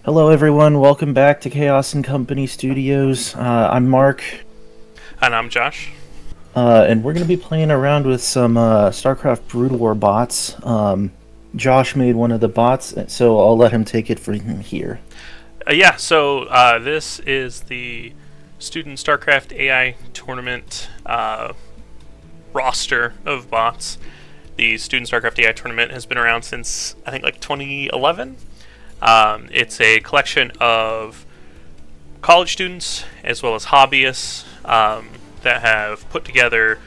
Hello, everyone. Welcome back to Chaos and Company Studios. I'm Mark, And I'm Josh. and we're going to be playing around with some StarCraft Brood War bots. Josh made one of the bots, so I'll let him take it from here. This is the Student StarCraft AI Tournament roster of bots. The Student StarCraft AI Tournament has been around since, I think, like 2011. It's a collection of college students as well as hobbyists that have put together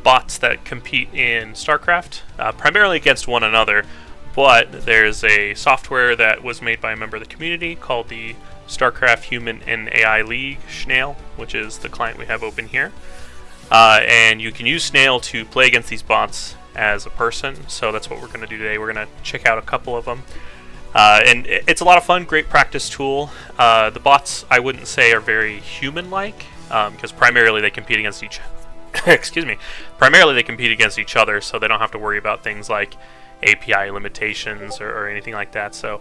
bots that compete in StarCraft, primarily against one another. But there's a software that was made by a member of the community called the StarCraft Human and AI League, Schnail, which is the client we have open here. And you can use Schnail to play against these bots as a person, so that's what we're going to do today. We're going to check out a couple of them. And it's a lot of fun, great practice tool. The bots, I wouldn't say, are very human-like, because primarily they compete against each primarily they compete against each other, so they don't have to worry about things like API limitations or anything like that. So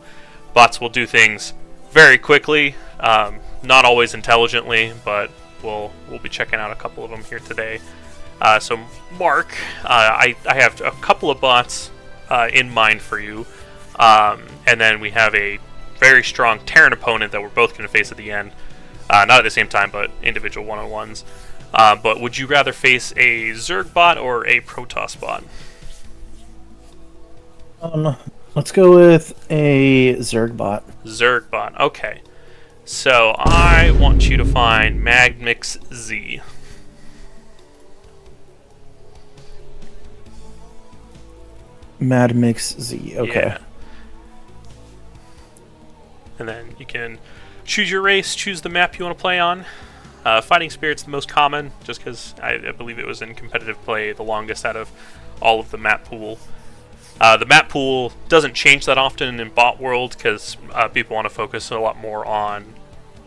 bots will do things very quickly, not always intelligently, but we'll be checking out a couple of them here today. So Mark, I have a couple of bots in mind for you, and then we have a very strong Terran opponent that we're both going to face at the end. Not at the same time, but individual one-on-ones. But would you rather face a Zerg bot or a Protoss bot? Let's go with a Zerg bot. Zerg bot, okay. So I want you to find Magmix Z. Mad Mix Z. Okay. Yeah. And then you can choose your race, choose the map you want to play on. Fighting Spirit's the most common, just because I believe it was in competitive play the longest out of all of the map pool. The map pool doesn't change that often in bot world, because people want to focus a lot more on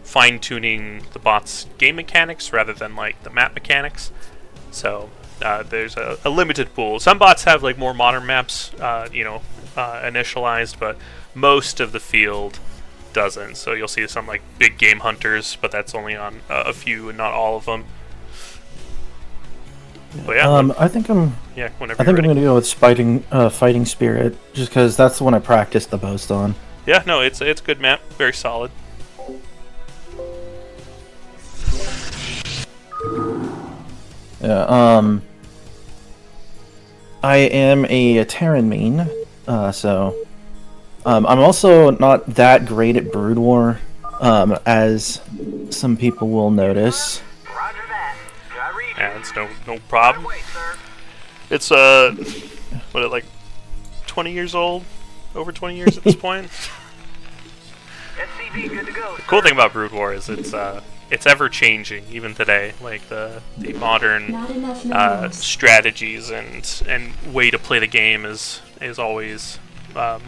fine-tuning the bot's game mechanics rather than like the map mechanics. So there's a limited pool. Some bots have like more modern maps, initialized, but most of the field doesn't. So you'll see some like big game hunters, but that's only on a few and not all of them. But yeah, I think I'm whenever I think I'm going to go with Fighting Spirit, just because that's the one I practiced the most on. Yeah, no, it's a good map, very solid. Yeah, I am a Terran main, so I'm also not that great at Brood War, as some people will notice. Roger that. I read Yeah, it's no problem. Wait, sir. It's like 20 years old, over 20 years at this point. SCV good to go. The cool thing about Brood War is it's ever changing, even today. Like the modern strategies and way to play the game is always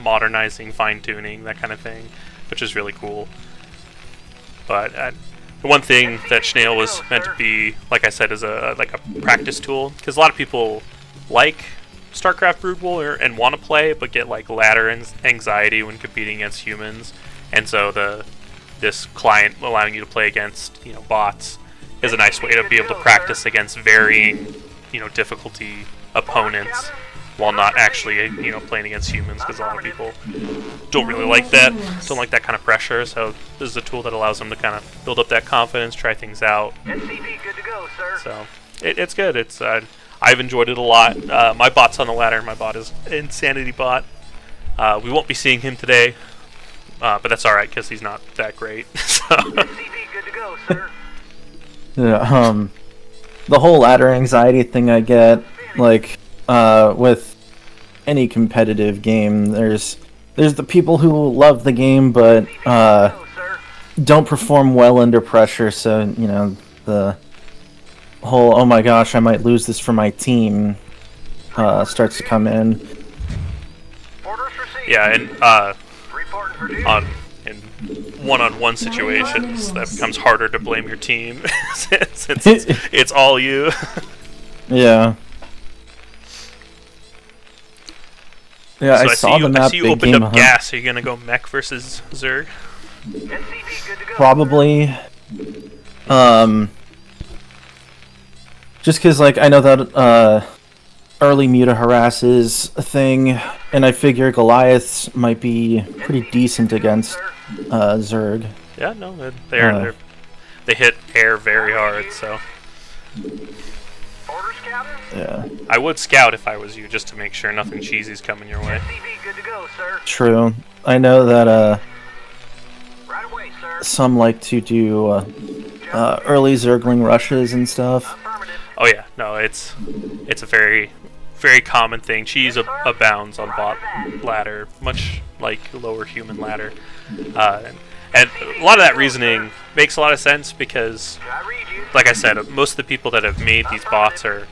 modernizing, fine tuning, that kind of thing, which is really cool. But the one thing that Schnail was meant to be, like I said, is a practice tool, because a lot of people like StarCraft Brood War and want to play, but get like ladder anxiety when competing against humans, and so this client allowing you to play against bots is a nice way to be able to practice against varying difficulty opponents while not actually playing against humans, because a lot of people don't really like that, don't like that kind of pressure. So this is a tool that allows them to kind of build up that confidence, try things out. SCV good to go, sir. So it's good. It's I've enjoyed it a lot. My bot's on the ladder. My bot is Insanity Bot. We won't be seeing him today, but that's all right because he's not that great. So. SCV good to go, sir. Yeah, the whole ladder anxiety thing I get, like, with any competitive game, there's the people who love the game but don't perform well under pressure, so the whole "oh my gosh, I might lose this for my team" starts to come in. Orders received. Yeah, and Reporting for duty. in one-on-one situations, that becomes harder to blame your team since it's all you. Yeah. Yeah, So I saw the map. I see you opened up gas. Are you gonna go mech versus Zerg? SCV good to go. Probably. Just because, like, I know that early Muta Harass a thing, and I figure Goliaths might be pretty decent against Zerg. Yeah, no, they hit air very hard, so. Order scouting. Yeah. I would scout if I was you, just to make sure nothing cheesy's coming your way. SCV good to go, sir. True. I know that Right away, sir. some like to do early Zergling rushes and stuff. Affirmative. Oh yeah, no, it's a very, very common thing. Cheese abounds on bot ladder, much like lower human ladder. And a lot of that reasoning makes a lot of sense because, I read you. like I said, most of the people that have made these bots are,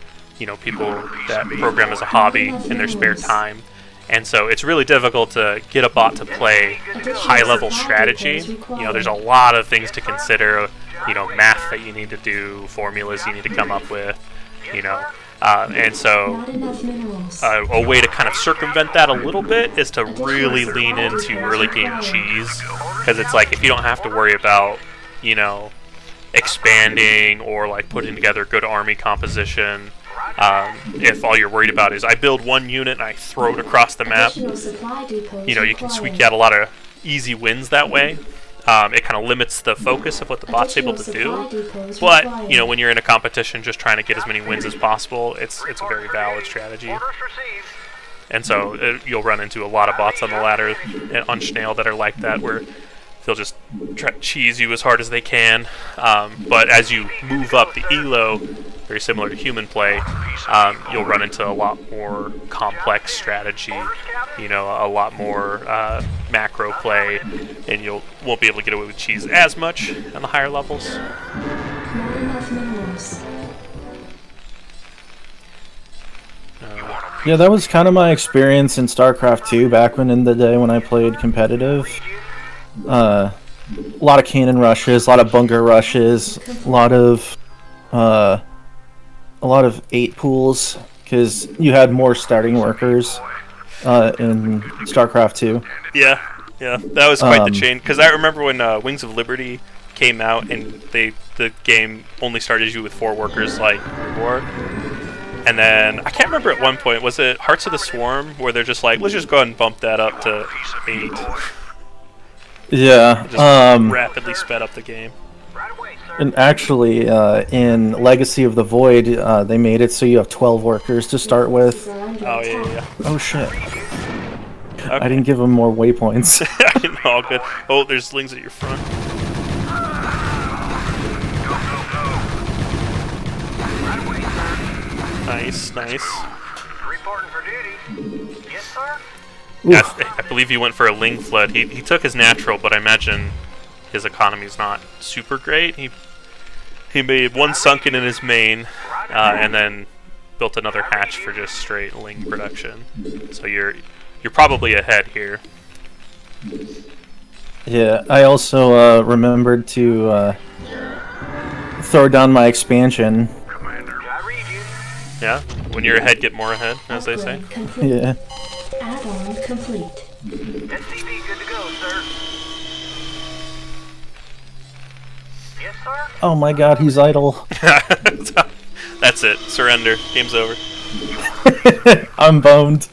people that program as a hobby in their spare time. And so it's really difficult to get a bot to play high-level strategy. There's a lot of things to consider, math that you need to do, formulas you need to come up with, and so a way to kind of circumvent that a little bit is to really lean into early game cheese, because it's like if you don't have to worry about, expanding or like putting together good army composition. If all you're worried about is I build one unit and I throw it across the map, you can squeak out a lot of easy wins that way. It kind of limits the focus of what the bot's able to do. But, when you're in a competition just trying to get as many wins as possible, it's a very valid strategy. Orders received. And so you'll run into a lot of bots on the ladder on Schnail that are like that, where they'll just try to cheese you as hard as they can. But as you move up the elo, very similar to human play, you'll run into a lot more complex strategy, a lot more macro play, and won't be able to get away with cheese as much on the higher levels. Not enough minerals. Yeah, that was kind of my experience in StarCraft 2 back in the day when I played competitive. A lot of cannon rushes, a lot of bunker rushes, a lot of 8 pools, because you had more starting workers in StarCraft 2. Yeah, that was quite the change. Because I remember when Wings of Liberty came out and the game only started you with 4 workers like before. And then, I can't remember at one point, was it Hearts of the Swarm, where they're just like, let's just go ahead and bump that up to 8. Yeah. Just rapidly sped up the game. Right away, sir. And actually, in Legacy of the Void, they made it so you have 12 workers to start with. Oh, yeah. Oh shit. Okay. I didn't give them more waypoints. All good. Oh, there's slings at your front. Nice. Reporting for duty. Yes, sir. Yeah, I believe he went for a Ling Flood. He took his natural, but I imagine his economy's not super great. He made one sunken in his main, and then built another hatch for just straight Ling production. So you're probably ahead here. Yeah, I also remembered to throw down my expansion. I read you. Yeah, when you're ahead, get more ahead, as they say. Upgrade complete. Yeah. Add-on complete. SCV good to go, sir. Yes, sir. Oh my god, he's idle. That's it. Surrender. Game's over. I'm boned.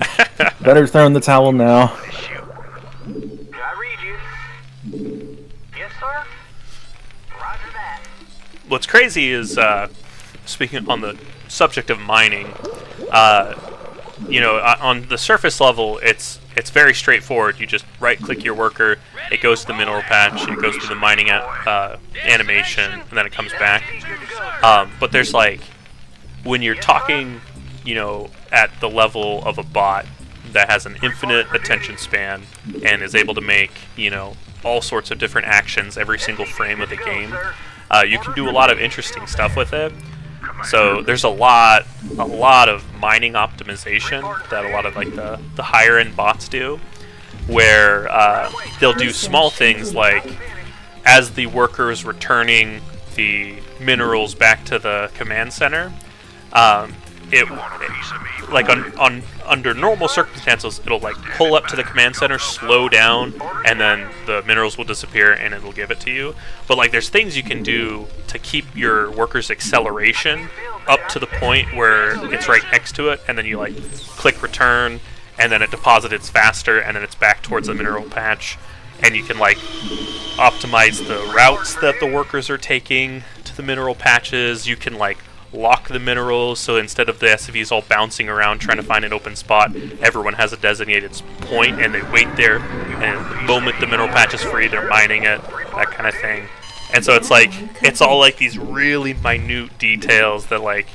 Better throw in the towel now. I read you. Yes, sir. Roger that. What's crazy is, speaking on the subject of mining, on the surface level, it's very straightforward. You just right-click your worker, it goes to the mineral patch, it goes to the mining animation, and then it comes back. But there's when you're talking, at the level of a bot that has an infinite attention span and is able to make, all sorts of different actions every single frame of the game, you can do a lot of interesting stuff with it. So there's a lot of mining optimization that a lot of the higher end bots do, where they'll do small things like, as the worker is returning the minerals back to the command center, like under normal circumstances, it'll like pull up to the command center, slow down, and then the minerals will disappear and it'll give it to you. But like there's things you can do to keep your workers' acceleration up to the point where it's right next to it, and then you like click return, and then it deposits faster, and then it's back towards the mineral patch. And you can like optimize the routes that the workers are taking to the mineral patches. You can like lock the minerals, so instead of the SCVs all bouncing around trying to find an open spot, everyone has a designated point and they wait there, and the moment the mineral patch is free, they're mining it, that kind of thing. And so it's like, it's all like these really minute details that like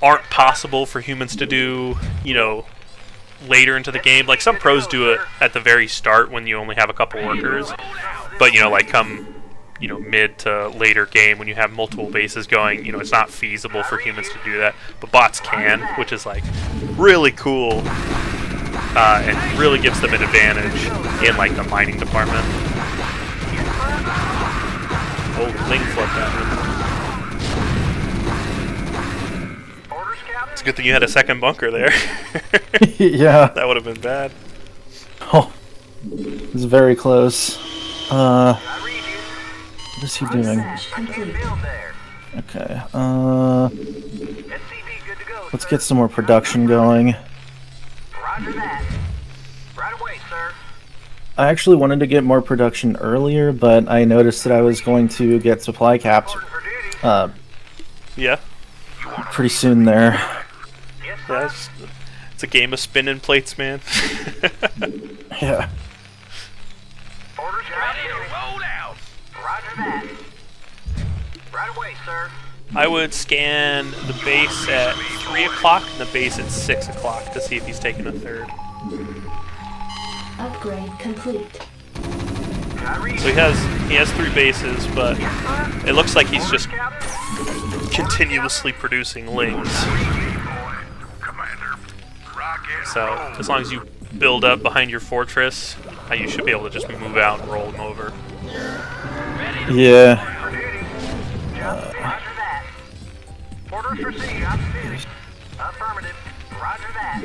aren't possible for humans to do, you know, later into the game. Like some pros do it at the very start when you only have a couple workers, but you know, like come, you know, mid to later game when you have multiple bases going, you know, it's not feasible for humans to do that, but bots can, which is like really cool, and really gives them an advantage in like the mining department. Oh, Ling flood that. It's a good thing you had a second bunker there. Yeah. That would have been bad. Oh, it's very close. What is he doing? Okay, let's get some more production going. Roger that. Right away, sir. I actually wanted to get more production earlier, but I noticed that I was going to get supply caps Yeah. pretty soon there. Yeah, it's a game of spinning plates, man. Yeah. Orders ready to roll out. Roger that. Right away, sir. I would scan the base at 3 o'clock and the base at 6 o'clock to see if he's taking a third. Upgrade complete. So he has 3 bases, but it looks like he's just continuously producing lings. So as long as you build up behind your fortress, you should be able to just move out and roll them over. Yeah. Roger that. Orders received. Affirmative. Roger that.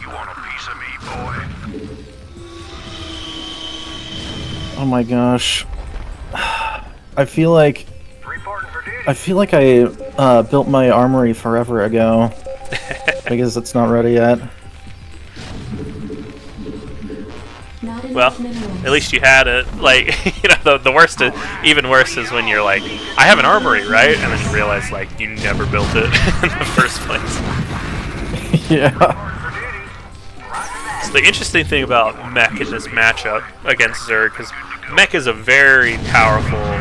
You want a piece of me, boy? Oh my gosh. I feel like Reporting for duty. I built my armory forever ago. Because it's not ready yet. Not Well, enough minerals. at least you had it. Like, you know, the worst, even worse is when you're like, I have an armory, right? And then you realize, like, you never built it in the first place. Yeah. So the interesting thing about Mech in this matchup against Zerg, because Mech is a very powerful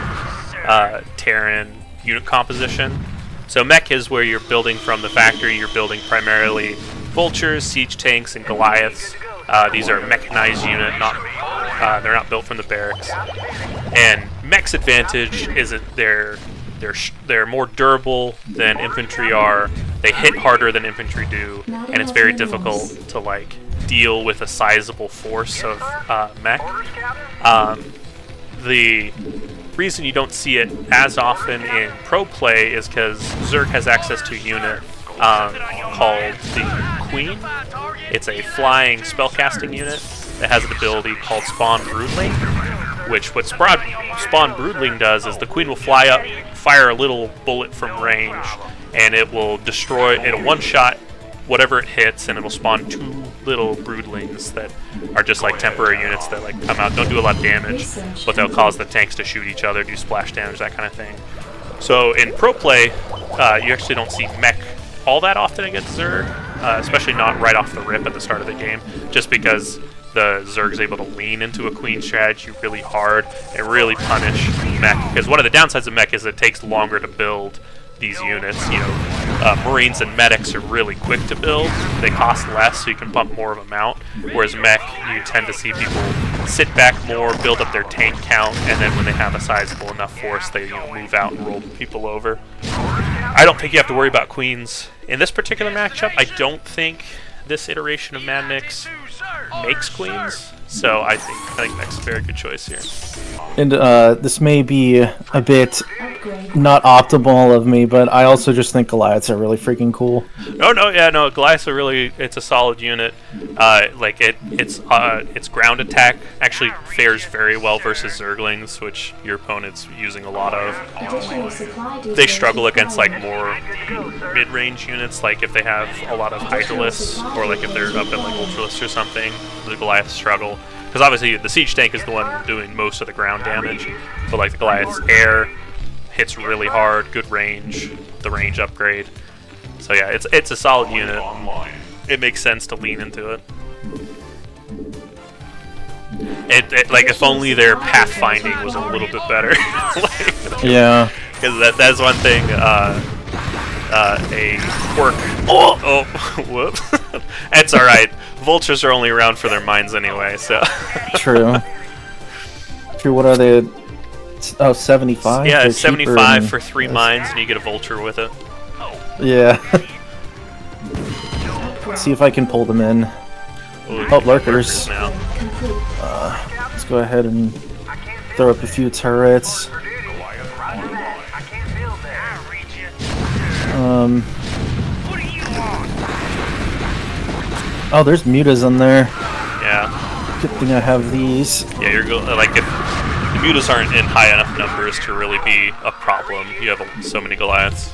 Terran unit composition. So Mech is where you're building from the factory. You're building primarily vultures, siege tanks, and Goliaths. These are mechanized unit, they're not built from the barracks. And Mech's advantage is that they're more durable than infantry are. They hit harder than infantry do, and it's very difficult to like deal with a sizable force of Mech. The reason you don't see it as often in pro play is because Zerg has access to a unit called the Queen. It's a flying spellcasting unit that has an ability called Spawn Broodling, which what Spawn Broodling does is the Queen will fly up, fire a little bullet from range, and it will destroy, it'll one-shot whatever it hits, and it'll spawn 2 little broodlings that are just like temporary units that like come out, don't do a lot of damage, but they'll cause the tanks to shoot each other, do splash damage, that kind of thing. So in pro play, you actually don't see Mech all that often against Zerg, especially not right off the rip at the start of the game, just because the Zerg's able to lean into a Queen strategy really hard and really punish Mech. Because one of the downsides of Mech is it takes longer to build these units. You know, Marines and medics are really quick to build. They cost less, so you can pump more of them out. Whereas Mech, you tend to see people sit back more, build up their tank count, and then when they have a sizable enough force, they move out and roll people over. I don't think you have to worry about Queens in this particular matchup. I don't think this iteration of Mad Mix makes queens. So I think Mech's a very good choice here. And this may be a bit Upgrade. not optimal of me, but I also just think Goliaths are really freaking cool. No, Goliath's it's a solid unit. Like its ground attack actually fares very well versus Zerglings, which your opponent's using a lot of. Additional supply They struggle against like required. more mid-range units, like if they have a lot of Hydralisks, or like if they're up at like Ultralisks or something, the Goliaths struggle. Because obviously the Siege Tank is the one doing most of the ground damage, but like the Goliath's air hits really hard, good range, the range upgrade. So yeah, it's a solid unit. It makes sense to lean into it. It like if only their pathfinding was a little bit better. Yeah. Because that's one thing. A quirk. Oh, whoop. It's all right. Vultures are only around for their mines anyway, so. True. True. What are they? Oh, 75? Yeah, They're 75 cheaper for 3 mines, and you get a vulture with it. Yeah. See if I can pull them in. Ooh, Oh, lurkers. now. Complete. Let's go ahead and throw up a few turrets. Oh, there's mutas in there. Yeah, Good thing I have these. yeah. Like if the mutas aren't in high enough numbers to really be a problem, you have so many Goliaths.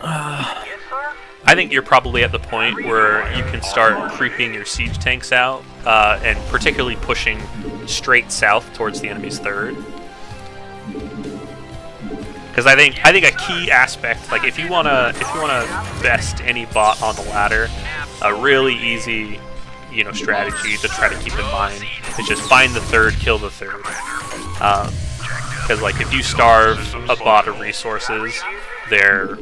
I think you're probably at the point where you can start creeping your siege tanks out, and particularly pushing straight south towards the enemy's third. Because I think a key aspect, like if you wanna best any bot on the ladder, a really easy strategy to try to keep in mind is just find the third, kill the third. Because like if you starve a bot of resources, their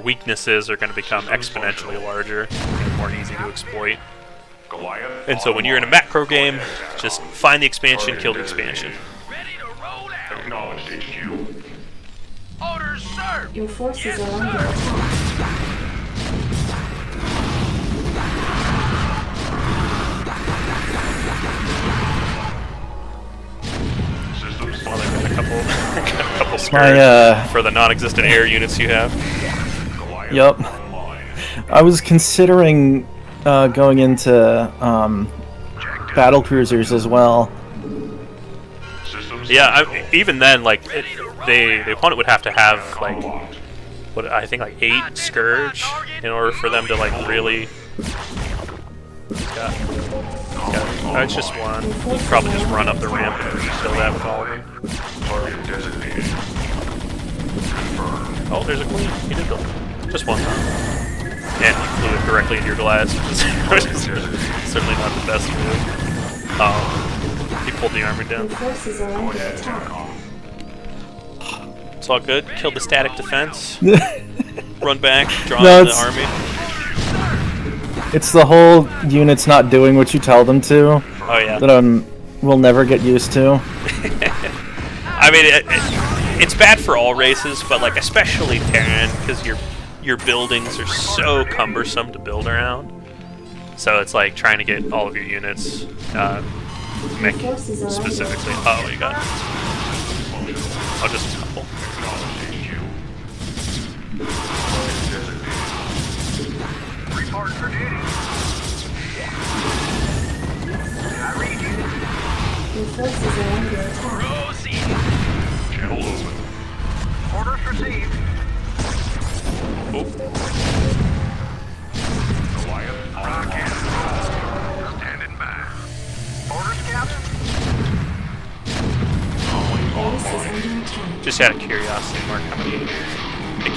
weaknesses are going to become exponentially larger and more easy to exploit. And so when you're in a macro game, just find the expansion, kill the expansion. Orders, sir. Your forces are under attack. Well, they've got a couple My, skirts for the non-existent air units you have. Yup. I was considering going into battle cruisers as well. Yeah, even then, like the opponent would have to have like I think like 8 Scourge in order for them to like really. It's just one. You can probably just run up the ramp and kill that with all of them. Oh, there's a queen. He did go. Just one. And he flew it directly into your Goliath, which is certainly not the best move. He pulled the armor down. Your forces are under attack. It's all good. Killed the static defense. Run back, draw No, in the it's- army. It's the whole units not doing what you tell them to Oh yeah. that we'll never get used to. I mean, it's bad for all races, but like especially Terran, because your buildings are so cumbersome to build around. So it's like trying to get all of your units, mech forces are under specifically. attack. Oh, you got. Oh, just a couple. Report for duty. Did I read you? Your forces are under attack. Proceed. Channel open. Orders received. Rocket. Standing by. Orders, Captain. Base is under attack. Just out of curiosity, Mark, how many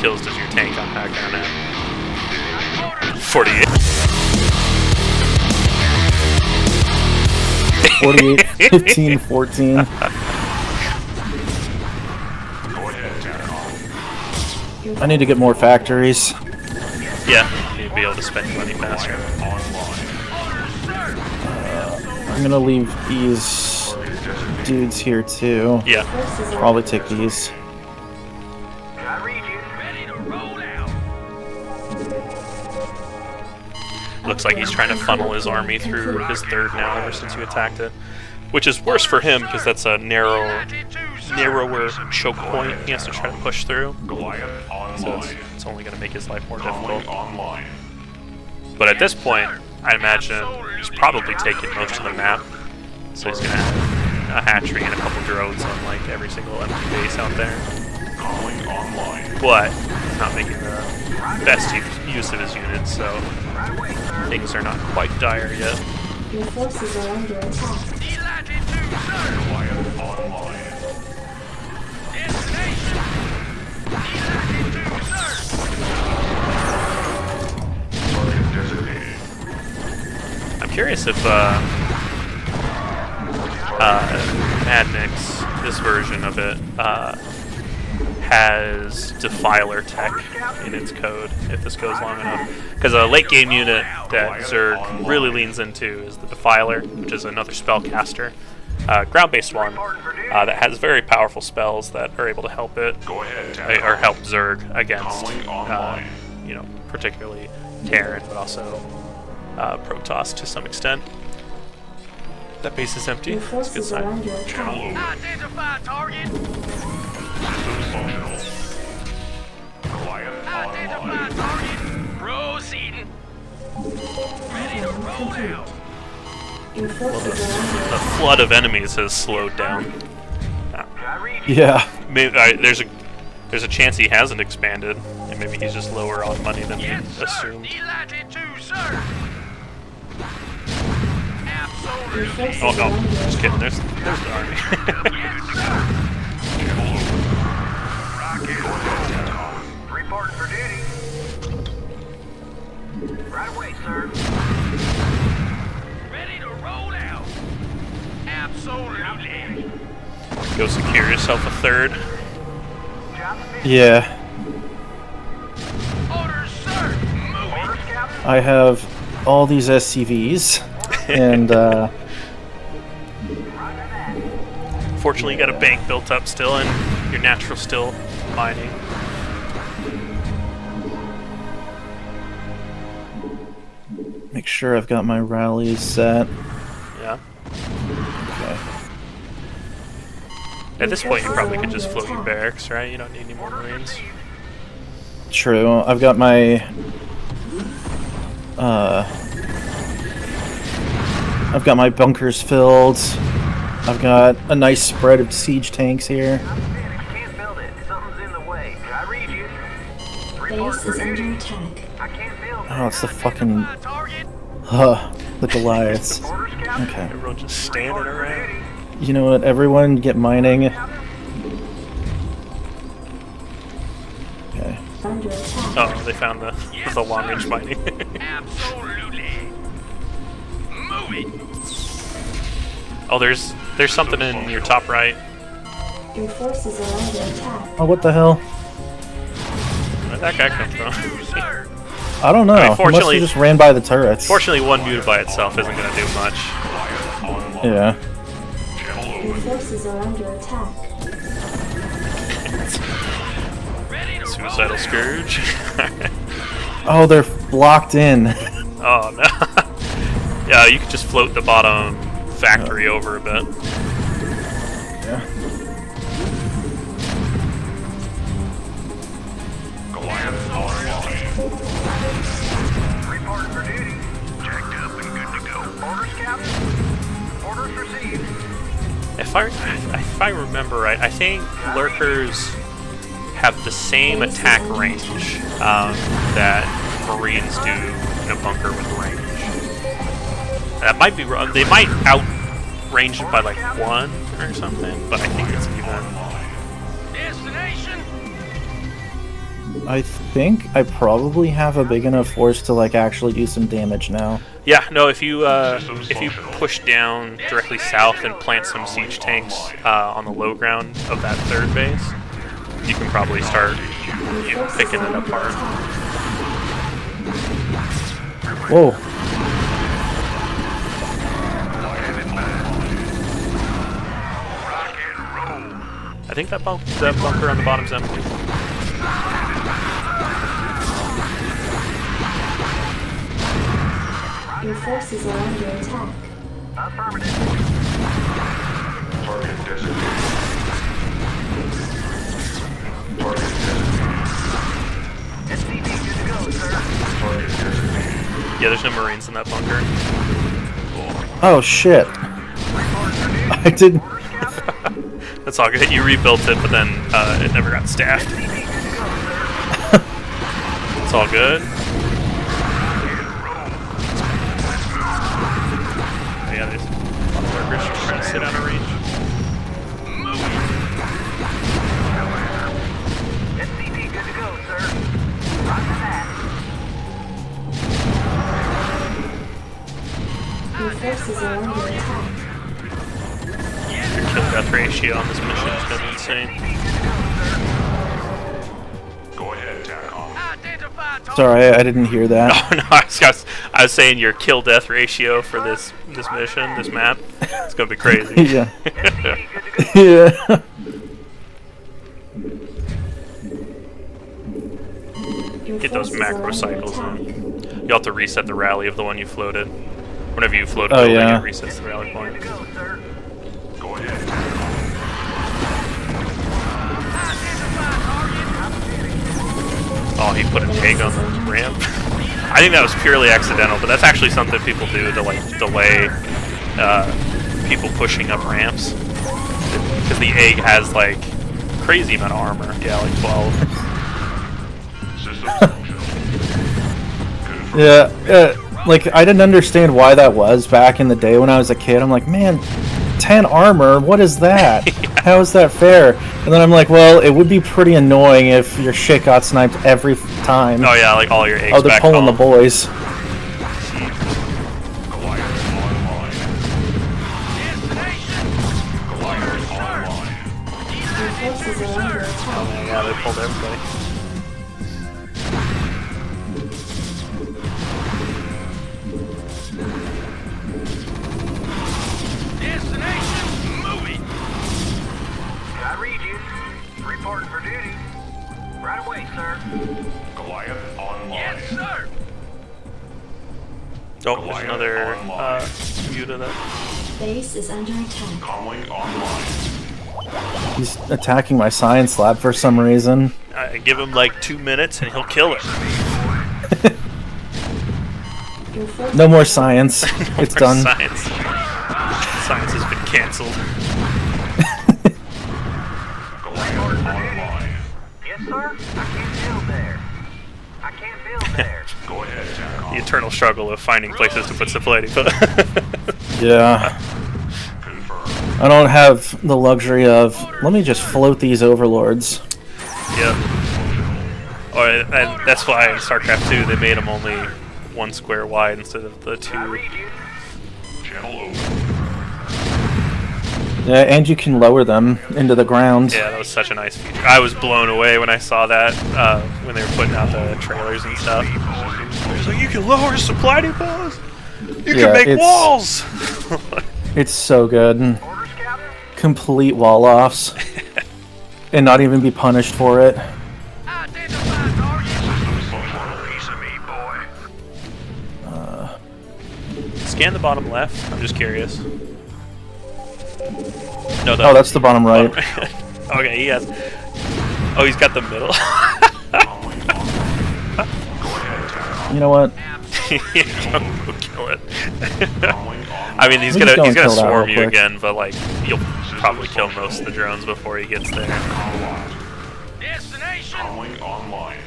kills does your tank on background have? 48. 48, 15, 14. I need to get more factories. Yeah, you'd be able to spend money faster. I'm gonna leave these dudes here too. Yeah. Forces are Probably take these. Did I read you? Ready to roll out. Looks like he's trying to funnel his army through his third now ever since you attacked it. Which is worse for him because that's a narrower choke point he has to try to push through. So it's only going to make his life more difficult. But at this point, I imagine he's probably taken most of the map. So he's going to have a hatchery and a couple drones on like every single empty base out there. But he's not making the best use of his units, so things are not quite dire yet. Your forces are under attack. I'm curious if Madnix, this version of it, has Defiler tech in its code, if this goes long enough. Because a late game unit that Zerg really leans into is the Defiler, which is another spellcaster. Ground-based one that has very powerful spells that are able to help it, or help Zerg against, you know, particularly Terran, but also Protoss to some extent. That base is empty. Your That's a good forces are sign. under attack. Identify target. Identify target. Proceeding. Ready to roll out. Your forces are under The attack. flood of enemies has slowed down. Yeah. Maybe, there's a chance he hasn't expanded, and maybe he's just lower on money than we assumed. Delighted to serve. Your Absolutely. forces Oh are no, under just kidding. attack. There's the army. Reporting for duty. Right away, sir. Ready to roll out. Absolutely. Go secure yourself a third. Yeah. Orders, sir. Move it. Orders, Captain. I have all these SCVs, and Fortunately, you got a bank built up still, and your natural still mining. make sure I've got my rallies set. Yeah. Okay. At this point, you probably could just float your barracks, right? You don't need any more Marines. True. I've got my I've got my bunkers filled. I've got a nice spread of siege tanks here. Can't build it. Something's in the way. I read you. Base is under attack. I can't build. Oh, it's the fucking Target. the Goliaths. Orders, Captain. Okay. Everyone just standing around. You know what? Everyone get mining. Okay. Under attack. Oh, they found the long range mining. Absolutely. Move it. Oh, there's something in your top right. Your forces are under attack. Oh, what the hell? Where'd that guy come from? Sir. I don't know. I mean, He must fortunately- have just ran by the turrets. Fortunately, one muted by itself isn't going to do much. Yeah. Your forces are under attack. Ready to Suicidal Scourge. Oh, they're locked in. Oh no. Yeah, you could just float the bottom factory over a bit. Yeah. report for duty. Checked up and good to go. Orders, Captain. Orders received. If I remember right, I think lurkers have the same attack range that Marines do in a bunker with range. That might be wrong. They might outrange it by like 1 or something, but I think it's even. Destination. I think I probably have a big enough force to like actually do some damage now. Yeah, no. If you push down directly south and plant some siege tanks on the low ground of that third base, you can probably start picking it apart. Whoa. I think that bunker on the bottom's empty. Your forces are under attack. Affirmative. Target designated. Target designated. SCV good to go, sir. Target designated. Yeah, there's no Marines in that bunker. Oh shit! I didn't. That's all good. You rebuilt it, but then it never got staffed. It's all good. Yeah, there's a lot of workers just trying to sit out of range. SCV good to go, sir. Roger that. Your forces are under attack. Your kill-death ratio on this mission has been insane. Go ahead, TACOM. Identify target. Sorry, I didn't hear that. Oh no, I was saying your kill-death ratio for this mission, this map, it's gonna be crazy. Yeah. SCV good to go. Yeah. Your Get those forces macro are under cycles attack. in. You'll have to reset the rally of the one you floated. Whenever you float a Oh, building, yeah. it resets the rally point. Good to go, sir. Go ahead, TACOM. Oh, he put a pig on the ramp. I think that was purely accidental, but that's actually something people do to like delay people pushing up ramps. Because the egg has like crazy amount of armor. Yeah, like 12. Systems functional. Confirm. Yeah. Like I didn't understand why that was back in the day when I was a kid. I'm like, man, 10 armor. What is that? How is that fair? And then I'm like, well, it would be pretty annoying if your shit got sniped every time. Oh yeah, like all your eggs Oh, they're back pulling the home. boys. Goliath online. Goliath online. Your forces are under attack. Yeah, they pulled everybody. I read you. Reporting for duty. Right away, sir. Goliath online. sir. Oh, there's another view to that. Base is under attack. Comlink online. He's attacking my science lab for some reason. I give him like 2 minutes and he'll kill it. Your forces No more science. It's More done. Science. Science has been canceled. Goliath online. Yes, sir. I can't build there. I can't build there. Go ahead, The TACOM. eternal struggle of finding places to put supply depot. Yeah. Confirm. I don't have the luxury of, let me just float these overlords. Yep. Oh, and that's why in StarCraft 2 they made them only 1 square wide instead of the 2. I read you. Channel open. Yeah, and you can lower them into the ground. Yeah, that was such a nice feature. I was blown away when I saw that when they were putting out the trailers and stuff. It's like, you can lower supply depots? You Yeah, can make it's- walls! It's so good. Order scout. Complete wall offs. And not even be punished for it. Identify target. Systems functional. Piece of me, boy. Scan the bottom left. I'm just curious. No, Oh, that's the bottom right. Okay, he has. Oh, he's got the middle. Comlink online. Go ahead, TACOM. You know what? Go kill it. Comlink online. I mean, he's We gonna just go and swarm kill that real you quick. again, but like you'll probably kill most of the drones before he gets there. Unlocked. Destination. Comlink online.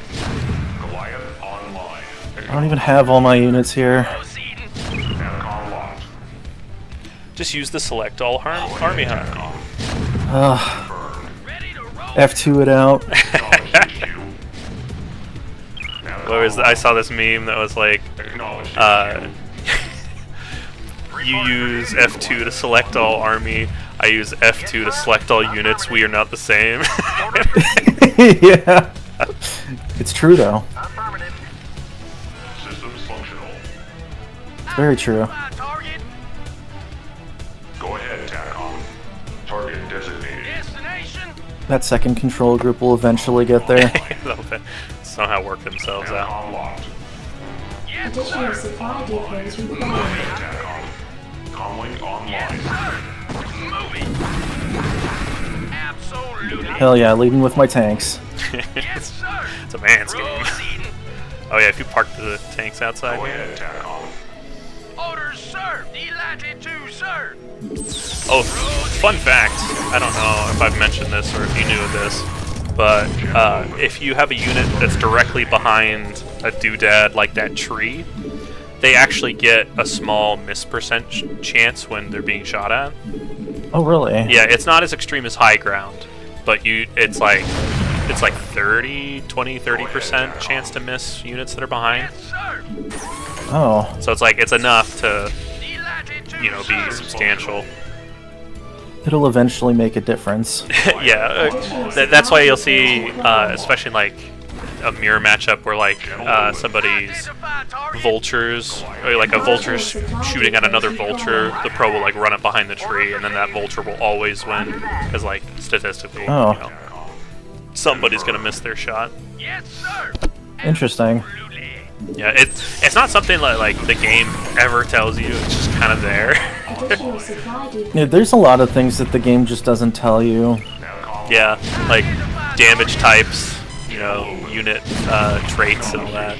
Goliath online. I don't even have all my units here. Proceeding. TACOM locked. Just use the select all army hunt. Ugh. Ready to roll. F2 it out. I saw this meme that was like, you use F2 to select all army. I use F2 to select all units. We are not the same. Yeah. It's true though. Affirmative. Systems functional. It's very true. Identify target. Go ahead, TACOM. Target designated. Destination. That second control group will eventually get there. They'll somehow work themselves out. TACOM locked. Additional supply depots Go required. ahead, TACOM. Comlink online. Moving. Absolutely. Hell yeah, leading with my tanks. Yes, sir. It's a man's game. Proceeding. Oh yeah, if you park the tanks outside Go here. ahead, TACOM. Orders served. Delighted to, sir. Oh, fun fact. I don't know if I've mentioned this or if you knew of this, but if you have a unit that's directly behind a doodad like that tree, they actually get a small miss percent chance when they're being shot at. Oh, really? Yeah, it's not as extreme as high ground, but it's like 30% chance to miss units that are behind. Yes, sir. Oh, So it's enough to, Delighted to, be sir. substantial. it'll eventually make a difference. Yeah, that's why you'll see, especially in like a mirror matchup where like somebody's Identify target. vultures, or like a vulture's shooting at another vulture, the pro will like run it behind the tree, and then that vulture will always win because like statistically, Oh. you know, somebody's gonna miss their shot. Yes, sir. Interesting. Absolutely. Yeah, it's not something like the game ever tells you. It's just kind of there. Additional supply depots. Yeah, there's a lot of things that the game just doesn't tell you. Yeah, like damage types, you know, unit traits and all that.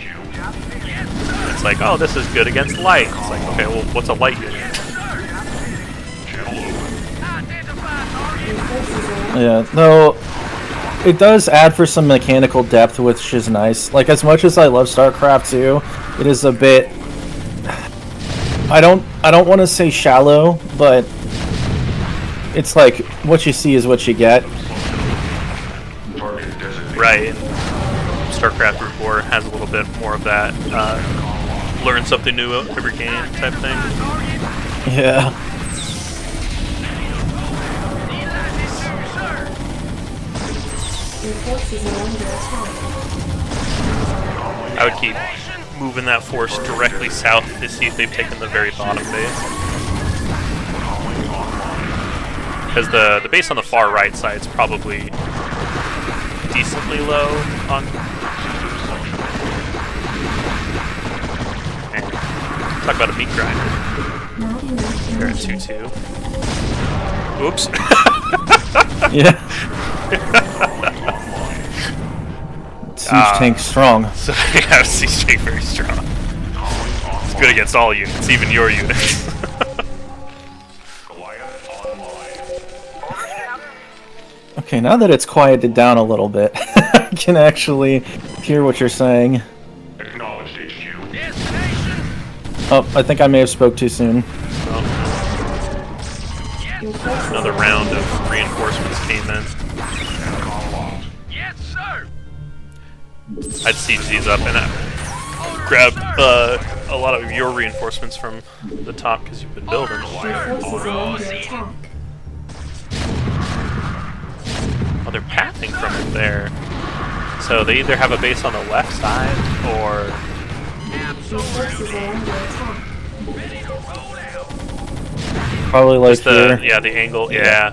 It's like, oh, this is good against light. It's like, okay, well, what's a light unit? Identify target. Your forces are Yeah, no, it does add for some mechanical depth, which is nice. Like, as much as I love StarCraft 2, it is a bit... I don't want to say shallow, but it's like, what you see is what you get. Target designated. Right. And StarCraft Group War has a little bit more of that learn something new every game type thing. Yeah. Your forces are under attack. I would keep moving that force directly south to see if they've taken the very bottom base. Because the base on the far right side is probably decently low on... Man, talk about a meat grinder. Not enough They're at energy. 2-2. Oops. Yeah. Siege tank strong. So yeah, Siege Tank very strong. It's good against all units, even your units. Goliath online. Okay, now that it's quieted down a little bit, I can actually hear what you're saying. Acknowledged HQ. Destination. Oh, I think I may have spoke too soon. Your forces Another are round under of attack. reinforcements came in. TACOM locked. Yes, sir. I'd siege these up and grab a lot of your reinforcements from the top because you've been building. Your forces are under attack. Oh, they're pathing from it there. So they either have a base on the left side or... Your forces are under attack. Ready to roll out. Probably like Just the, here. yeah, the angle, yeah.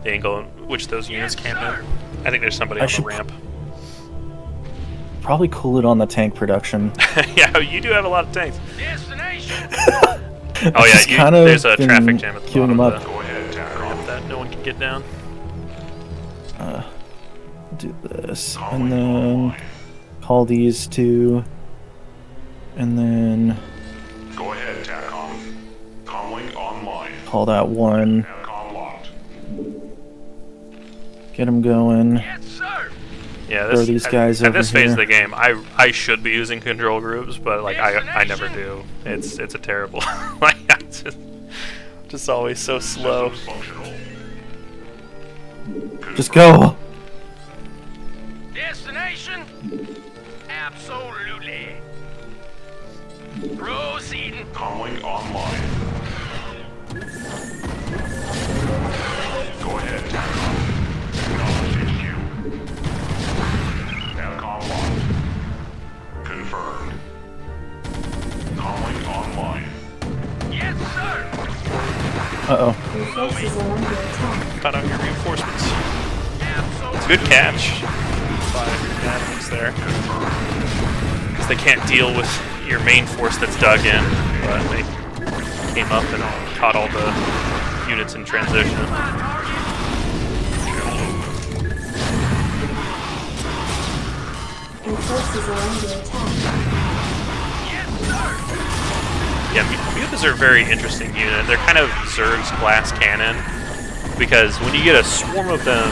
The angle in which those units came in. I think there's somebody I on the should ramp. Probably cool it on the tank production. Yeah, you do have a lot of tanks. Destination. Oh yeah, just kind of there's a been traffic jam at the queuing bottom them of up. Go ahead, the TACOM. ramp that no one can get down. Do this, and then call these two, and then Go ahead, TACOM. Comlink online. call that one. TACOM locked. Get them going. Yes, sir. Yeah, Throw these guys at over this phase of here. the game, I should be using control groups, but like I never do. It's a terrible. Like I just always so slow. Systems functional. Just go. Destination. Absolutely. Proceeding. Comlink online. Go ahead, TACOM. Acknowledged HQ. TACOM locked. Confirmed. Comlink online. Yes, sir. Uh-oh. Your forces are under attack. Cut out your reinforcements. Absolutely. It's a good catch by Adams there. because they can't deal with your main force that's dug in. But they came up and caught all the units in transition. Your forces are under attack. Yeah, Mutas are a very interesting unit. They're kind of Zerg's glass cannon, because when you get a swarm of them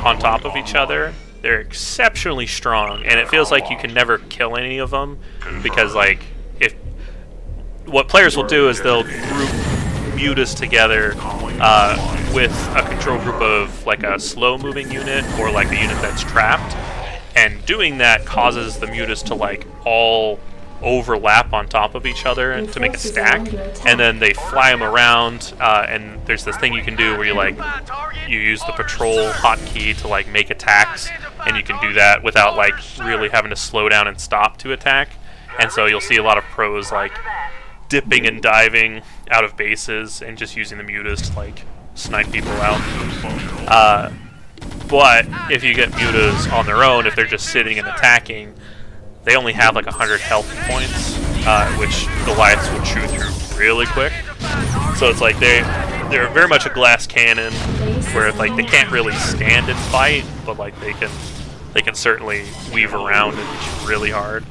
on top of each other, they're exceptionally strong, and it feels like you can never kill any of them, because like if what players will do is they'll group Mutas together with a control group of like a slow-moving unit or like a unit that's trapped, and doing that causes the Mutas to like all overlap on top of each other to make a stack, and then they fly them around, and there's this thing you can do where you use the patrol hotkey to like make attacks, and you can do that without like really having to slow down and stop to attack. And so you'll see a lot of pros like dipping and diving out of bases and just using the Mutas to like snipe people out. But if you get Mutas on their own, if they're just sitting and attacking, they only have like 100 health points, which Goliaths will chew through really quick. So it's like they're very much a glass cannon, where like they can't really stand and fight, but like they can certainly weave around and hit really hard.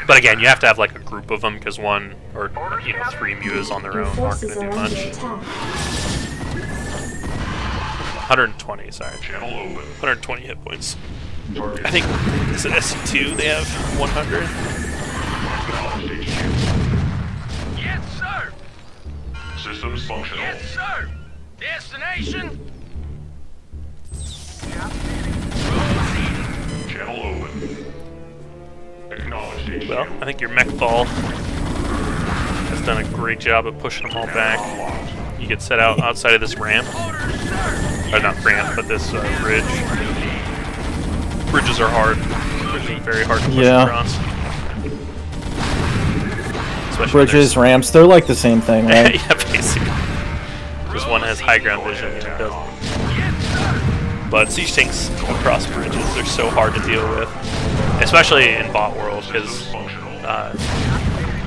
But again, you have to have like a group of them, because one or 3 Mutas on their Your own aren't forces going to are do under much. attack. 120, sorry. Channel open. 120 hit points. Target. I think it's an SC2. They have 100. Acknowledged HQ. Yes, sir. Systems functional. Yes, sir. Destination. Channel open. Acknowledged HQ. Well, I think your mech ball has done a great job of pushing them all back. Unlocked. You get set out outside of this ramp, or not ramp, but this bridge. Bridges are hard. Bridges are very hard to push across. Especially when Bridges, ramps, they're like the same thing, right? yeah, basically. Just one has high ground vision, the other doesn't. But siege tanks across bridges, they're so hard to deal with, especially in bot world, because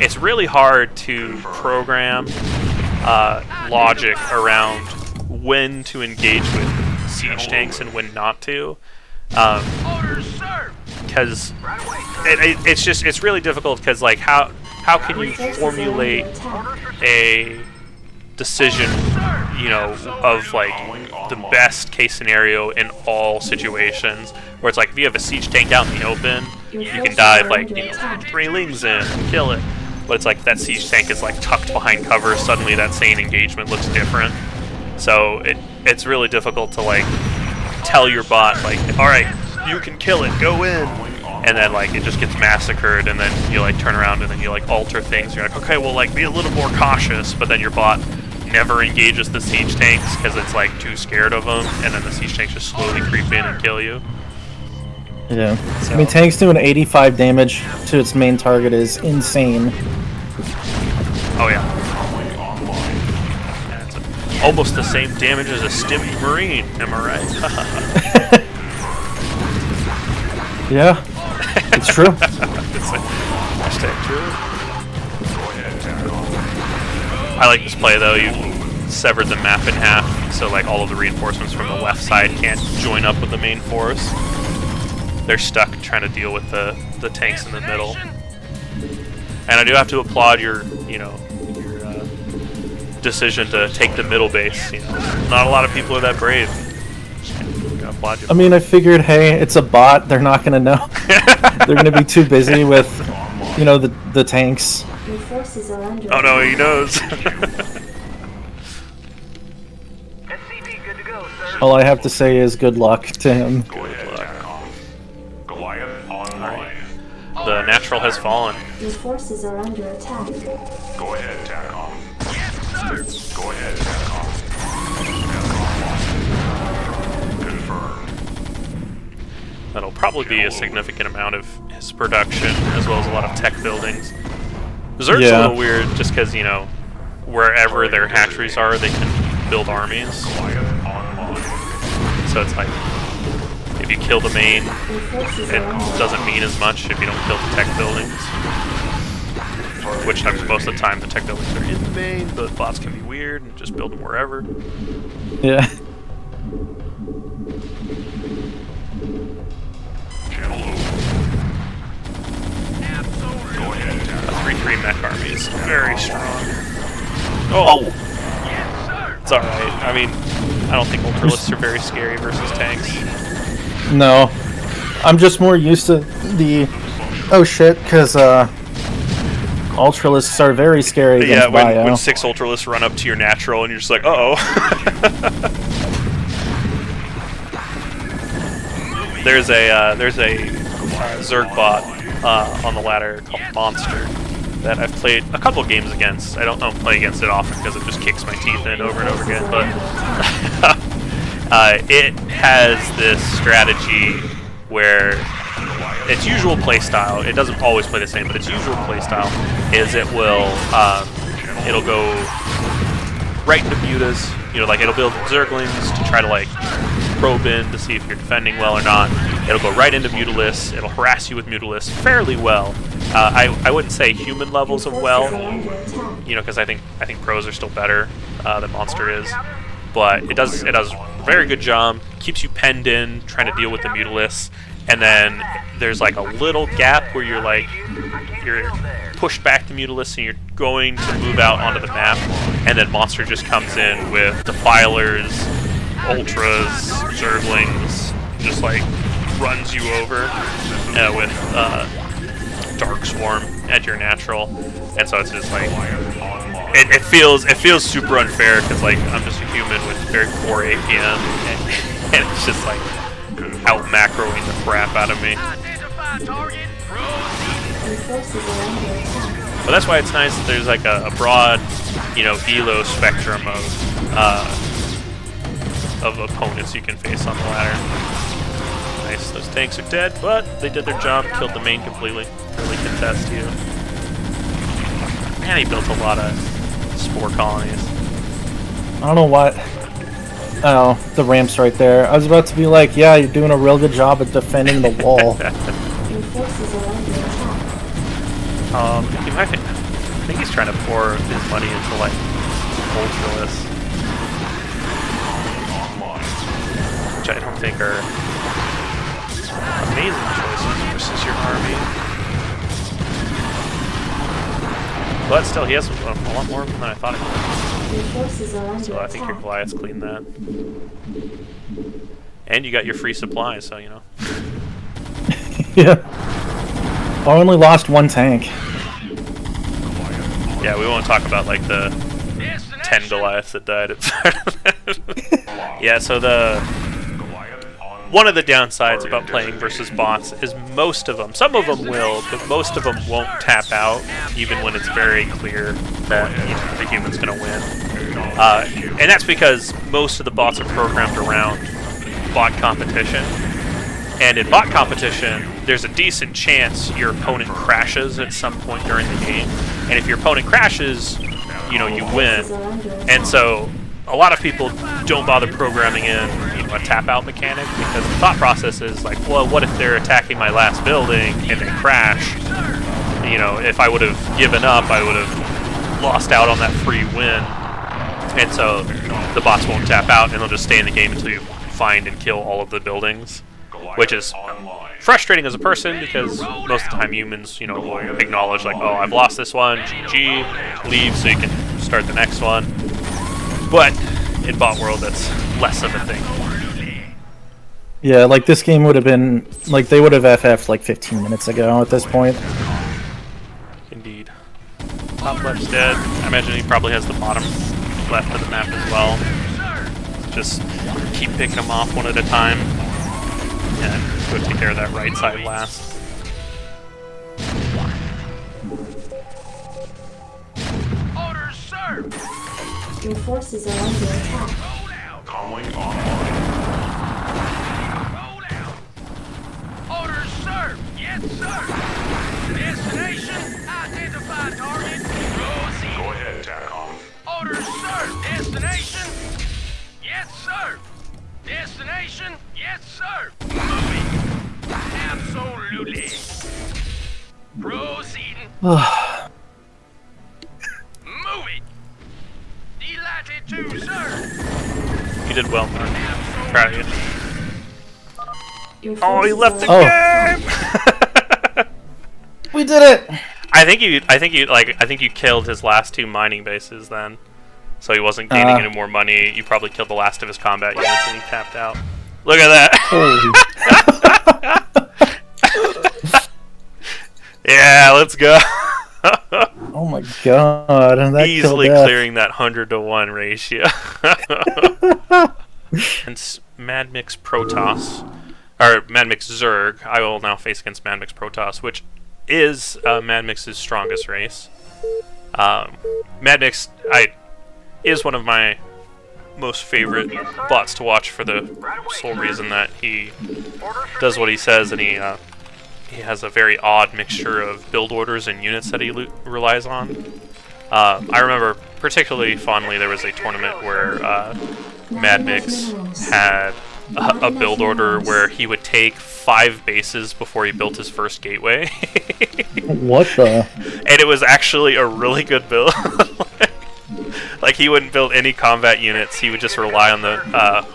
it's really hard to program logic around when to engage with siege tanks and when not to. Because it's really difficult, because like how can you formulate a decision, of like the best case scenario in all situations, where it's like if you have a siege tank out in the open, you can dive like 3 lings in and kill it, but it's like if that siege tank is like tucked behind cover, suddenly that same engagement looks different. So it's really difficult to like tell your bot like, all right, you can kill it, go in, and then like it just gets massacred, and then you like turn around and then you like alter things. You're like, okay, well, like be a little more cautious, but then your bot never engages the siege tanks because it's like too scared of them, and then the siege tanks just slowly creep in and kill you. Yeah. So- I mean, tanks doing 85 damage to its main target is insane. Oh yeah. Yeah, it's almost the same damage as a stimmy marine. Am I right? Yeah. It's true. It's like, hashtag true. I like this play though. You severed the map in half, so like all of the reinforcements from the left side can't join up with the main force. They're stuck trying to deal with the tanks in the middle. And I do have to applaud your decision to take the middle base. Not a lot of people are that brave. I applaud you. I mean, I figured, hey, it's a bot. They're not going to know. They're going to be too busy with, the tanks. Your forces are under Oh no, he knows. SCV good to go, sir. All I have to say is good luck to him. Go ahead, TACOM. Goliath online. The natural has fallen. Your forces are under attack. Go ahead, TACOM. Yes, sir. Go ahead, TACOM. Confirmed. That'll probably be a significant amount of his production, as well as a lot of tech buildings. Zerg's a little weird, just because, wherever their hatcheries are, they can build armies. Goliath online. So it's like, if if you kill the main, Your forces it are under doesn't attack. mean as much if you don't kill the tech buildings. Which most of the time the tech buildings are in the main, but bots can be weird and just build them wherever. Yeah. Channel open. Go ahead, A Tacom. 3-3 mech army is very strong. Oh! It's alright. I mean, I don't think Ultralists are very scary versus tanks. No. I'm just more used to the... Oh shit, because, Ultralists are very scary Yeah, against Bio. when 6 Ultralists run up to your natural and you're just like, uh-oh. There's a Zerg bot on the ladder called Monster that I've played a couple games against. I don't play against it often because it just kicks my teeth in over and over again, but it has this strategy where its usual playstyle, it doesn't always play the same, but its usual playstyle is it'll go right into mutas, like it'll build Zerglings to try to like probe in to see if you're defending well or not. It'll go right into Mutalists, it'll harass you with Mutalists fairly well. I wouldn't say human levels of well, Forces are under attack. because I think pros are still better than Monster is. But it does a very good job, keeps you penned in, trying to deal with the Mutalists. And then there's like a little gap where you're pushed back to Mutalists and you're going to move out onto the map, and then Monster just comes in with Defilers, Ultras, Zerglings, just like runs you over with Dark Swarm at your natural, and so it's just like it feels super unfair because like I'm just a human with very poor APM, and it's just like out macroing the crap out of me. Your forces are under attack. But that's why it's nice that there's like a broad, elo spectrum of opponents you can face on the ladder. Nice, those tanks are dead, but they did their job, killed the main completely. Really contest you. Man, he built a lot of spore colonies. I don't know what... Oh, the ramp's right there. I was about to be like, yeah, you're doing a real good job at defending the wall. Your forces are under attack. I think he's trying to pour his money into like Ultralists, which I don't think are amazing choices versus your army. But still, he has a lot more of them than I thought he would. Your forces are under So I think your attack. Goliaths cleaned that. And you got your free supplies, so Yeah. I only lost one tank. Yeah, we won't talk about like the 10 Goliaths that died at Yeah, so one of the downsides about playing versus bots is most of them, some of them will, but most of them won't tap out, even when it's very clear that the human's going to win. And that's because most of the bots are programmed around bot competition. And in bot competition, there's a decent chance your opponent crashes at some point during the game. And if your opponent crashes, you win. Forces are under attack. And so a lot of people don't bother programming in a tap out mechanic because the thought process is like, well, what if they're attacking my last building and they crash? If I would have given up, I would have lost out on that free win. And so the bots won't tap out and they'll just stay in the game until you find and kill all of the buildings, which is frustrating as a person because most of the time humans, will acknowledge like, oh, I've lost this one, GG, leave so you can start the next one. But in bot world, that's less of a thing. Yeah, like this game would have been... Like, they would have FF'd like 15 minutes ago at this point. Indeed. Top left's dead. I imagine he probably has the bottom left of the map as well. Just keep picking them off one at a time. And go take care of that right side last. Orders, sir. Your forces are under attack. Comlink online. Roll out. Orders, sir. Yes, sir. Destination. Identify target. Proceed. Go ahead, Tacom. Orders, sir. Destination. Yes, sir. Destination. Yes, sir. Move it! Delighted to, sir! You did well, Mark. Proud of you. Your Oh, he forces left the are game! We did it! I think you killed his last 2 mining bases then. So he wasn't gaining any more money. You probably killed the last of his combat units and he tapped out. Look at that! Yeah, let's go. Oh my god, and that Easily killed death. clearing that 100-to-1 ratio. And Mad Mix Protoss, or Mad Mix Zerg, I will now face against Mad Mix Protoss, which is Mad Mix's strongest race. Mad Mix is one of my most favorite bots to watch for the sole reason that he does what he says, and he has a very odd mixture of build orders and units that he relies on. I remember particularly fondly there was a tournament where Mad Mix had a build order where he would take 5 bases before he built his first gateway. What the? And it was actually a really good build. Like, he wouldn't build any combat units, he would just rely on the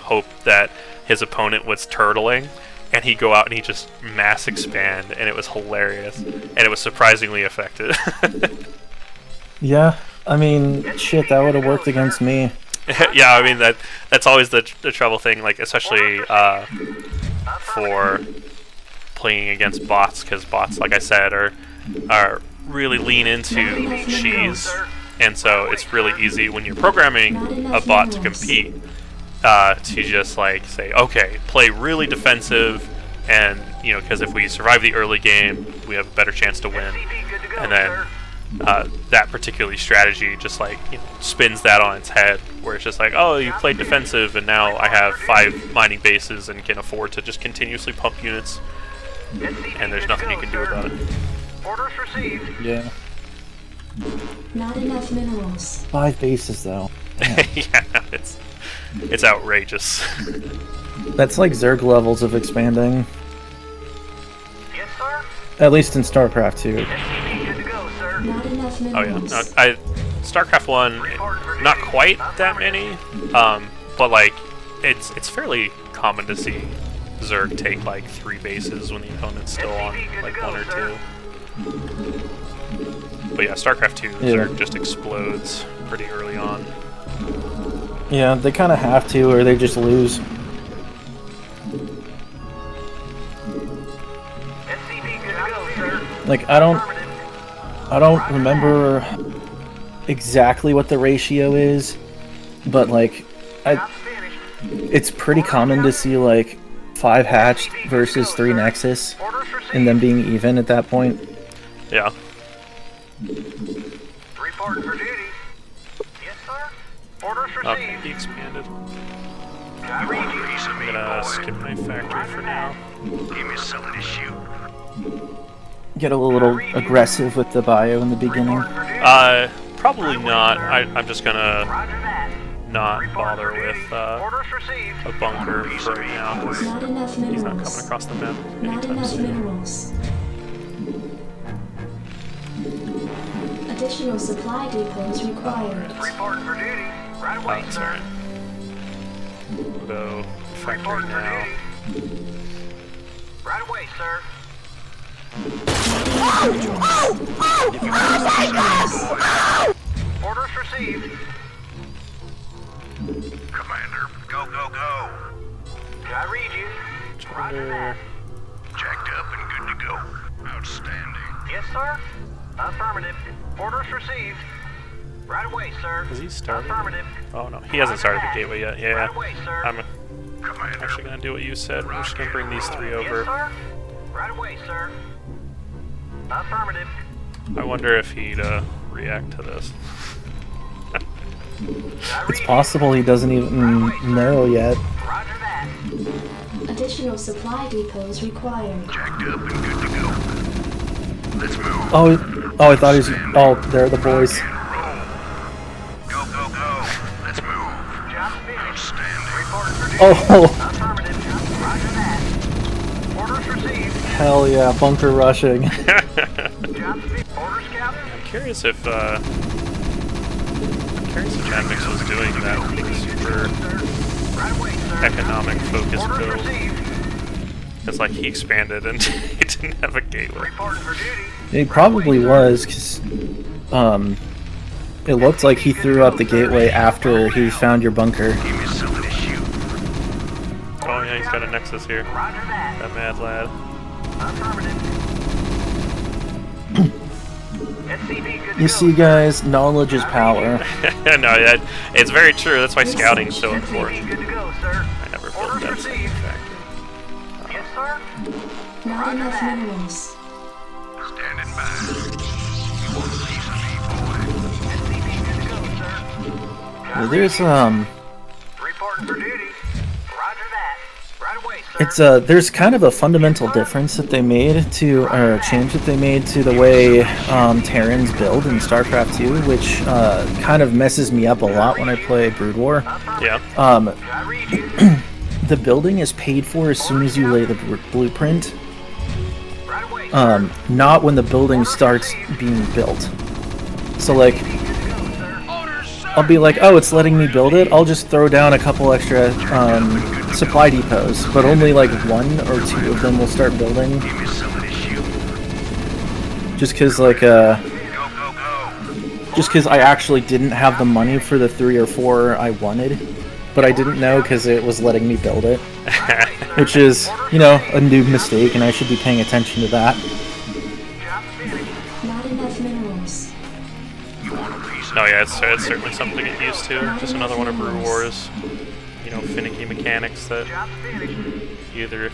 hope that his opponent was turtling, and he'd go out and he'd just mass expand, and it was hilarious. And it was surprisingly effective. Yeah, I mean, shit, that would have worked against me. Yeah, I mean, that's always the trouble thing, like, especially for playing against bots, because bots, like I said, are really lean into cheese. And so it's really easy when you're programming a bot to compete to just like say, okay, play really defensive, and because if we survive the early game, we have a better chance to win. And then that particular strategy just like spins that on its head, where it's just like, oh, you played defensive, and now I have 5 mining bases and can afford to just continuously pump units, and there's nothing you can do about it. Orders received. Yeah. not enough minerals. 5 bases, though. Yeah, it's outrageous. That's like Zerg levels of expanding. Yes, sir. At least in StarCraft 2. SCV good to go, sir. Not enough Oh yeah, minerals. StarCraft 1, not quite that many, but like it's fairly common to see Zerg take like 3 bases when the opponent's still on like 1 or 2. But yeah, StarCraft 2 Yeah. Zerg just explodes pretty early on. Yeah, they kind of have to, or they just lose. SCV good to go, sir. Like, I don't remember exactly what the ratio is, but like, Job's finished. it's pretty common to see like 5 hatched versus 3 nexus, Orders received. and them being even at that point. Yeah. Reporting for duty. Yes, sir. Orders Oh, received. he expanded. I read you. I'm gonna skip my factory for now. Give me something to shoot. Get a little aggressive with the bio in the beginning. Reporting for duty. Probably not. I'm just gonna Roger that. not Reporting bother for duty. with Orders received. a bunker for right now, 'cause Not enough he's not coming minerals. across the map Not anytime enough soon. minerals. Additional supply depots required. Reporting for duty. Right Oh, away, that's sir. alright. We'll go factory Reporting for now. duty. Right away, sir. Orders received. Commander, go, go, go. I read you. Roger that. Jacked up and good to go. Outstanding. Yes, sir. Affirmative. Orders received. Right away, sir. Has he started? Affirmative. Oh no, he hasn't started the gateway yet. Yeah, Right away, sir. I'm Commander. actually gonna do what you said. We're just gonna bring these 3 over. Yes, sir. Right away, sir. Affirmative. I wonder if he'd react to this. I It's read possible he doesn't even know yet. you. Roger that. Additional supply depots required. Jacked up and good to go. Let's move. Oh, I thought he was. Oh, they're the boys. Go, go, go. Let's move. Job finished. Outstanding. Report for duty. Oh, Affirmative. Roger that. Orders received. hell yeah, bunker rushing. Job finished. Orders, Captain. I'm curious if Mad Mix was doing that super Right away, sir. economic focus Orders build. received. It's like he expanded and he didn't have a gateway. Reporting for duty. It probably was, because it looked like he threw up the gateway after he found your bunker. Give me something to shoot. Oh yeah, he's got a nexus here. Roger that. That mad lad. Affirmative. SCV good to You go, see, sir. guys, knowledge is power. No, it's very true. That's why scouting's so important. SCV good to go, sir. I never built Orders that second received. factory. Yes, sir. Not enough minerals. Standing by. You want a piece of me, boy? SCV good to go, sir. There's Reporting for duty. Roger that. Right away, sir. it's there's kind of a fundamental difference that they made to, or a change that they made to the way Terrans build in StarCraft 2, which kind of messes me up a lot when I play Brood War. Yeah. I read you. The building is paid for as soon as you lay the blueprint, Right away, sir. not when the building starts being built. So like, I'll be like, oh, it's letting me build it. I'll just throw down a couple extra supply depots, but only like 1 or 2 of them will start building. Give me something to shoot. Just because like, Go, go, go. just because I actually didn't have the money for the 3 or 4 I wanted, but I didn't know because it was letting me build it, which is, you know, a noob mistake, and I should be paying attention to that. Job finished. Not enough minerals. You want a piece of No, yeah, it's certainly something to get used to. Just another one of Brew War's, you know, finicky mechanics that job finished? you either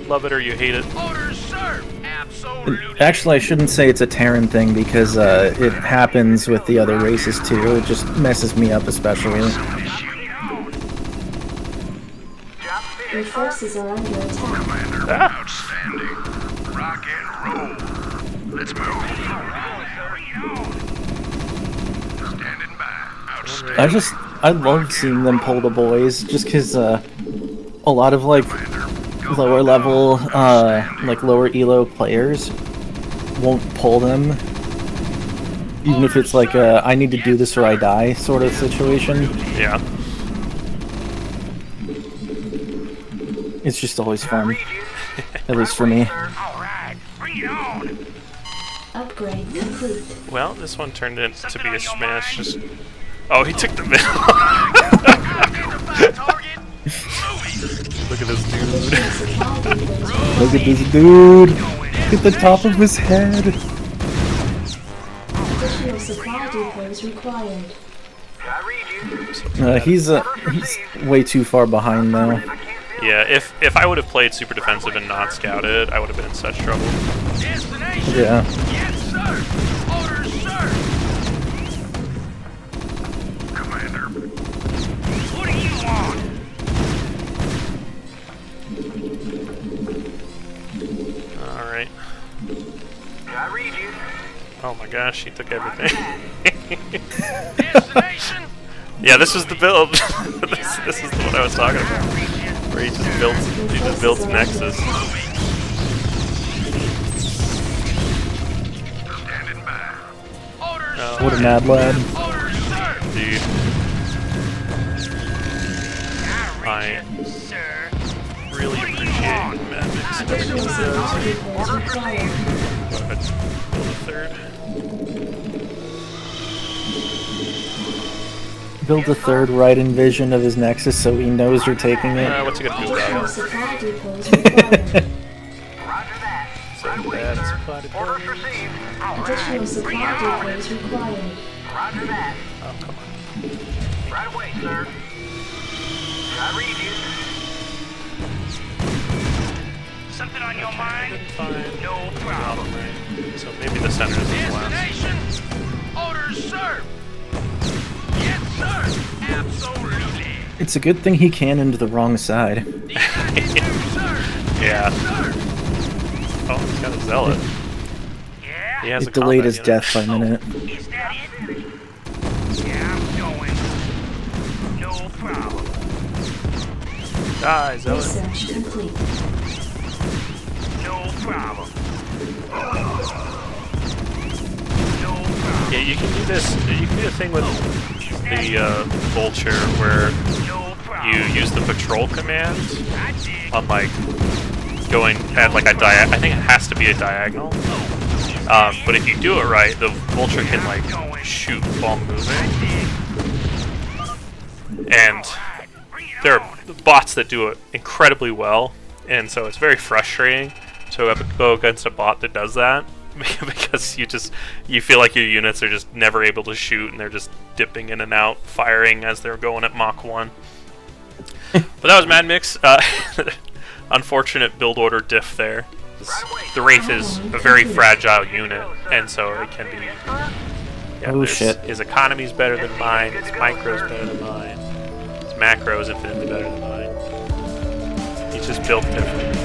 love it or you hate it. Orders, sir. Absolutely. Actually, I shouldn't say it's a Terran thing because it happens with the other races too. It just messes me up especially. Job Your finished, sir. forces are under attack. Commander, Ah. outstanding. Rock and roll. Let's move. Standing by. Outstanding. I love seeing them pull the boys just because a lot of like lower level, like lower elo players won't pull them, even if it's like a I need to do this or I die sort of situation. Yeah. It's just always fun, at least for me. All right. Bring it on. Upgrade complete. Well, this one turned into to be a smash. Just oh, he took the middle. Look at this dude. Additional supply depots. Look at this dude! Look at the top of his head! Additional supply depots required. I read you. He's way too far behind now. I can't feel Yeah, if I would have played super defensive and not scouted, I would have been in such trouble. destination. Yeah. Yes, sir. Orders, sir. Commander. What do you want? All right. I read you. Oh my gosh, he took everything. Destination. Yeah, this was the build. this is what I was talking about. Where he just builds Nexus. Standing by. Orders, Oh, What a mad lad. orders, sir. dude. I Sir. really appreciate Mad Mix. Additional supply depots required. I'd build a third. Build a third right in vision of his Nexus so he knows you're taking it. What's he gonna do Additional about it? supply depots required. Roger that. So bad, supply to Orders build. received. Additional supply depots required. Roger that. Oh, come on. Right away, sir. I read you. Something on your mind? Fine. No problem. So maybe the center is his last. Destination. Orders, sir. Yes, sir. Absolutely. It's a good thing he cannoned the wrong side. Sir. Yeah. Oh, he's got a zealot. Yeah. He has a It delayed combat his unit. death by a minute. Is that it? Yeah, I'm going. No problem. Die, zealot. Research complete. No problem. you can do this. You can do the thing with the vulture where you use the patrol command on like going at like a I think it has to be a diagonal. But if you do it right, the vulture can like shoot while moving. And there are bots that do it incredibly well, and so it's very frustrating to go against a bot that does that. Because you feel like your units are just never able to shoot, and they're just dipping in and out, firing as they're going at Mach 1. But that was Mad Mix. Unfortunate build order diff there. The Wraith is a very fragile unit, and so it can be... Yeah, Oh shit. His economy's better than mine, his micro's better than mine, his macro is infinitely better than mine. He's just built different.